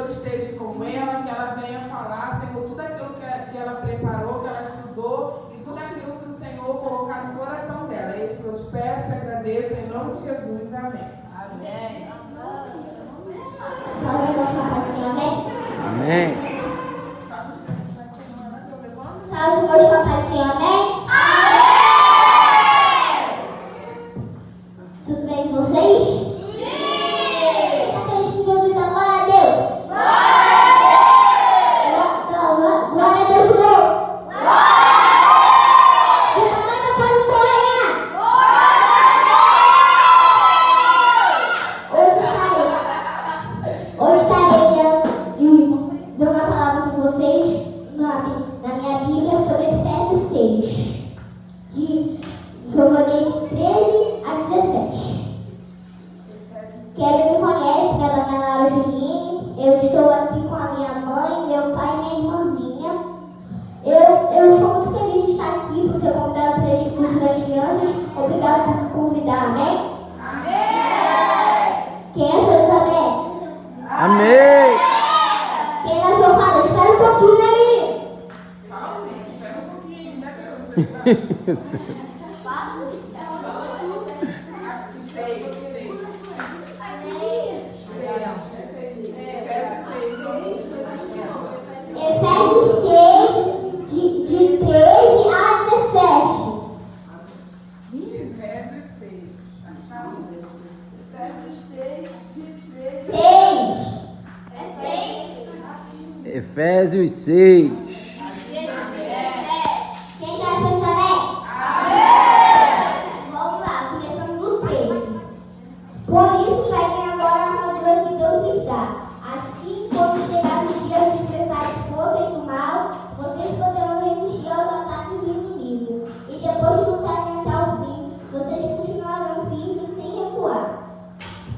Senhor esteja com ela, que ela venha falar, Senhor, tudo aquilo que ela preparou, que ela estudou e tudo aquilo que o Senhor colocar no coração dela. É isso que eu te peço e agradeço em nome de Jesus. Amém. Amém. Amém. Salve o meu papazinho, amém? Tudo bem com vocês? Sim! Aqueles que Jesus dá glória a Deus? Glória a Deus, não! O papai pode correr! Hoje estarei dando a palavra com vocês na minha Bíblia sobre Efésios 6, que eu vou ler de 13 a 17. Quem me conhece, meu nome é Laura Juline, eu estou aqui com a minha mãe, meu pai e minha irmãzinha. Eu estou muito feliz de estar aqui, por ser convidada para este culto das crianças. Obrigada por me convidar, amém? Amém! Quem é Jerusalém? Amém. Quem não sou fala, espera um pouquinho aí. Calma, espera um pouquinho, né? Efésios 6, de 13 a 17. Efésios 6. Efésios 6, de 13. 6. Efésios 6. Quem quer ser também? Vamos lá, começando no 13. Por isso, peguem agora a armadura que Deus lhes dá. Assim, quando chegar o dia de enfrentar as forças do mal, vocês poderão resistir aos ataques do inimigo. E depois de lutarem até o fim, vocês continuarão firmes sem recuar.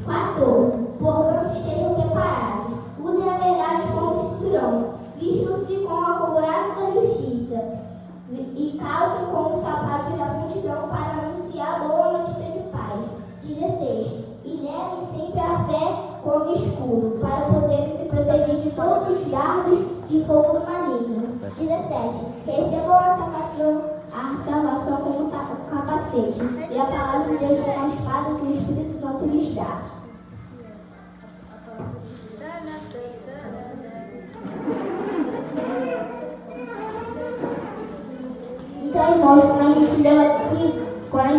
14. Portanto, estejam preparados. Usem a verdade como cinturão. Vistam-se com a couraça da justiça. E calcem com os sapatos da multidão para anunciar a boa notícia de paz. 16. E levem sempre a fé como escudo, para poderem se proteger de todos os dardos de fogo do maligno. 17. Recebam a salvação como capacete, e a palavra de Deus como a espada que o Espírito Santo lhes dá. Então, irmãos, quando a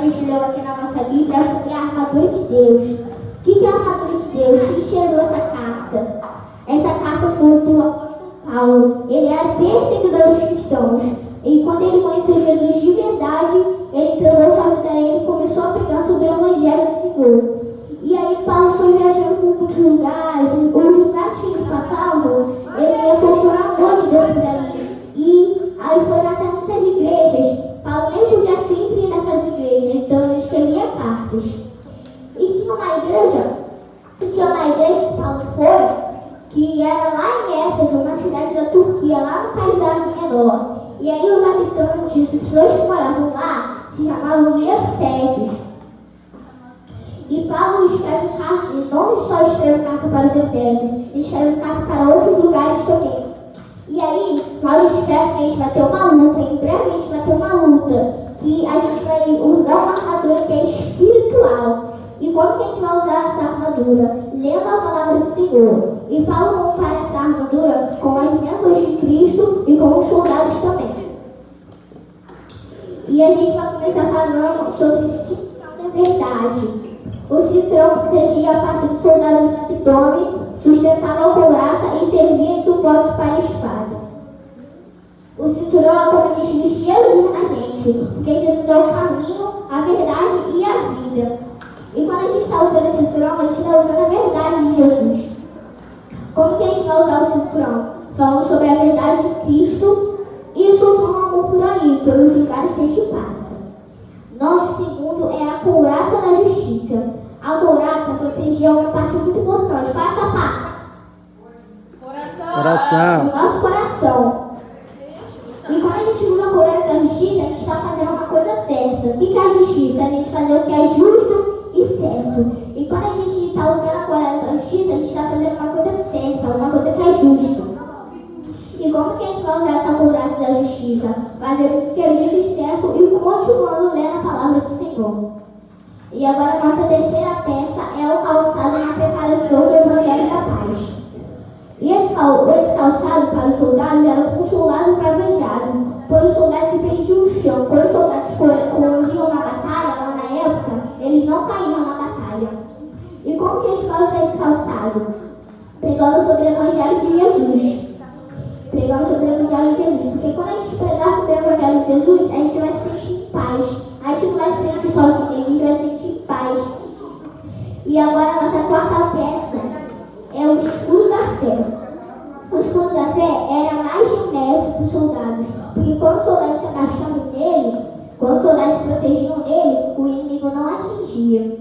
gente leu aqui na nossa Bíblia, é sobre a armadura de Deus. O que é a armadura de Deus? Quem escreveu essa carta? Essa carta foi do apóstolo Paulo. Ele era perseguidor dos cristãos. E quando ele conheceu Jesus de verdade, ele entregou sua vida a ele e começou a pregar sobre o Evangelho do Senhor. E aí Paulo foi viajando por muitos lugares. Os lugares que ele passava, ele colocou a amor de Deus por aí. E aí foi nascendo muitas igrejas. Paulo nem podia sempre ir nessas igrejas, então ele escrevia cartas. E tinha uma igreja que Paulo foi, que era lá em Éfeso, na cidade da Turquia, lá no país da Ásia Menor. E aí os habitantes, as pessoas que moravam lá, se chamavam de Efésios. E Paulo escreve carta, e não só escreve carta para os Efésios, ele escreve carta para outros lugares também. E aí, Paulo escreve que a gente vai ter uma luta, em breve a gente vai ter uma luta, que a gente vai usar uma armadura que é espiritual. E como que a gente vai usar essa armadura? Lendo a palavra do Senhor. E Paulo compara essa armadura com as bênçãos de Cristo e com os soldados também. E a gente vai começar falando sobre o cinturão da verdade. O cinturão protegia a parte dos soldados do abdômen, sustentava a couraça e servia de suporte para a espada. O cinturão, como diz, vestia luz na gente, porque Jesus é o caminho, a verdade e a vida. E quando a gente está usando esse cinturão, a gente está usando a verdade de Jesus. Como que a gente vai usar o cinturão? Falando sobre a verdade de Cristo e soltando amor por aí, pelos lugares que a gente passa. Nosso segundo é a couraça da justiça. A couraça protegia uma parte muito importante. Qual é essa parte? Coração. O nosso coração. E quando a gente usa a couraça da justiça, a gente está fazendo uma coisa certa. O que é a justiça? A gente fazer o que é justo e certo. E quando a gente está usando a couraça da justiça, a gente está fazendo uma coisa certa, uma coisa que é justiça, fazendo o que é justo e certo e continuando lendo a palavra do Senhor. E agora a nossa terceira peça é o calçado na preparação do Evangelho da Paz. E esse calçado para os soldados era um soldado cravejado, pois os soldados se prendiam no chão. Quando os soldados corriam na batalha, lá na época, eles não caíam na batalha. E como que eles calçam esse calçado? Pregando sobre o Evangelho de Jesus. Pregando sobre o Evangelho de Jesus. Porque quando a gente pregar sobre o Evangelho de Jesus, a gente vai se sentir em paz. A gente não vai se sentir sozinho, a gente vai se sentir em paz. E agora a nossa quarta peça é o escudo da fé. O escudo da fé era mais genérico para os soldados. Porque quando os soldados se agachavam nele, quando os soldados se protegiam nele, o inimigo não atingia.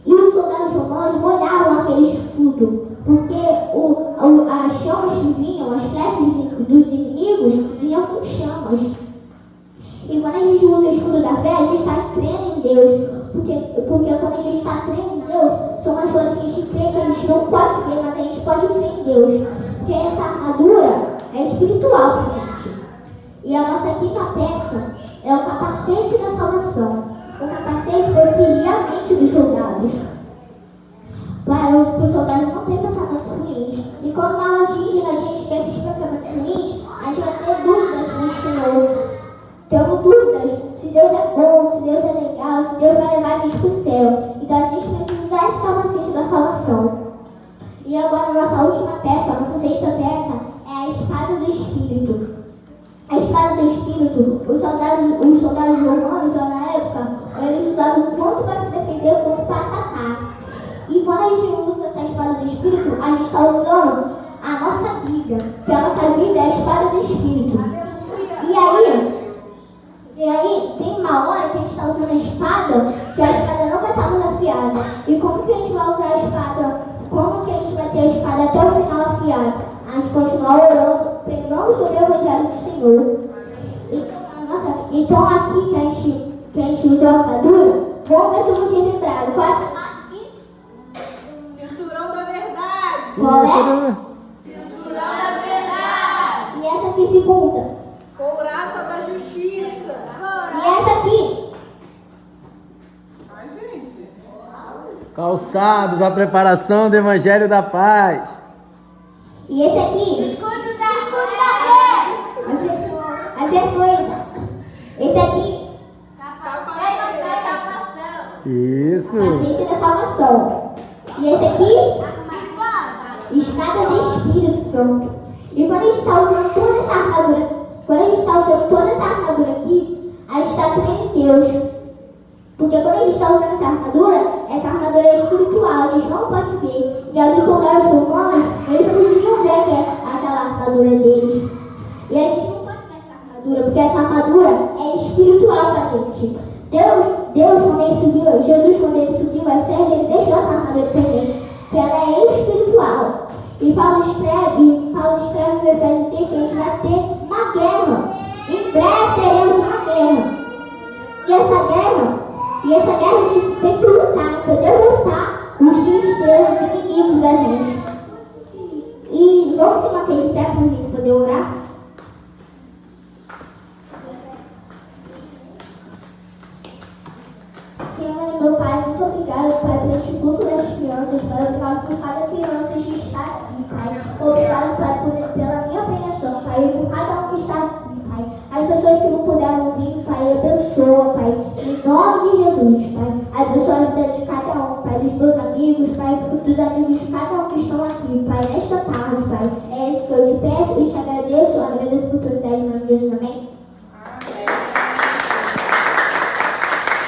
E os soldados romanos molhavam aquele escudo, porque as chamas que vinham, as flechas dos inimigos, vinham com chamas. E quando a gente usa o escudo da fé, a gente está crendo em Deus. Porque quando a gente está crendo em Deus, são as coisas que a gente crê que a gente não pode ver, mas a gente pode crer em Deus. Porque essa armadura é espiritual para a gente. E a nossa quinta peça é o capacete da salvação. O capacete protegia a mente dos soldados. Para os soldados não terem pensamentos ruins. E quando mal atinge a gente com esses pensamentos ruins, a gente vai ter dúvidas no Senhor. Temos dúvidas se Deus é bom, se Deus é legal, se Deus vai levar a gente para o céu. Então a gente precisa usar esse capacete da salvação. E agora a nossa última peça, a nossa sexta peça, é a espada do Espírito. A espada do Espírito, os soldados romanos lá na época, eles usavam tanto para se defender quanto para atacar. E quando a gente usa essa espada do Espírito, a gente está usando a nossa Bíblia, que a nossa Bíblia é a espada do Espírito. E aí, tem uma hora que a gente está usando a espada, que a espada não vai estar mais afiada. E como que a gente vai usar a espada? Como que a gente vai ter a espada até o final afiada? A gente continuar orando, pregando sobre o Evangelho do Senhor. Então aqui que a gente usa a armadura, vamos ver se vocês lembraram. Qual é essa parte aqui? Cinturão da verdade. Qual é? Cinturão da verdade. E essa aqui segunda? Couraça da justiça. E essa aqui? Ai, gente. Calçado para a preparação do Evangelho da Paz. E esse aqui? Escudo da fé. Acertou. Esse aqui? Isso. Capacete da salvação. E esse aqui? Espada do Espírito Santo. E quando a gente está usando toda essa armadura, aqui, a gente está crendo em Deus. Porque quando a gente está usando essa armadura é espiritual, a gente não pode ver. E os soldados romanos, eles podiam ver aquela armadura deles. E a gente não pode ver essa armadura, porque essa armadura é espiritual para a gente. Deus, quando ele subiu, Jesus, quando ele subiu a sede, ele deixou essa armadura para a gente, que ela é espiritual. E Paulo escreve no Efésios 6 que a gente vai ter uma guerra. Em breve teremos uma guerra. E essa guerra a gente tem que lutar para derrotar os filisteus, os inimigos da gente. E vamos se manter de pé para a gente poder orar? Senhor, meu Pai, muito obrigado, Pai, pelo Instituto das Crianças, Pai. Obrigado por cada criança que está aqui, Pai. Obrigado, Pai, pela minha pregação, Pai, e por cada um que está aqui, Pai. As pessoas que não puderam ouvir, Pai, abençoa, Pai. Em nome de Jesus, Pai. Abençoa a vida de cada um, Pai, dos meus amigos, Pai, dos amigos de cada um que estão aqui, Pai, nesta tarde.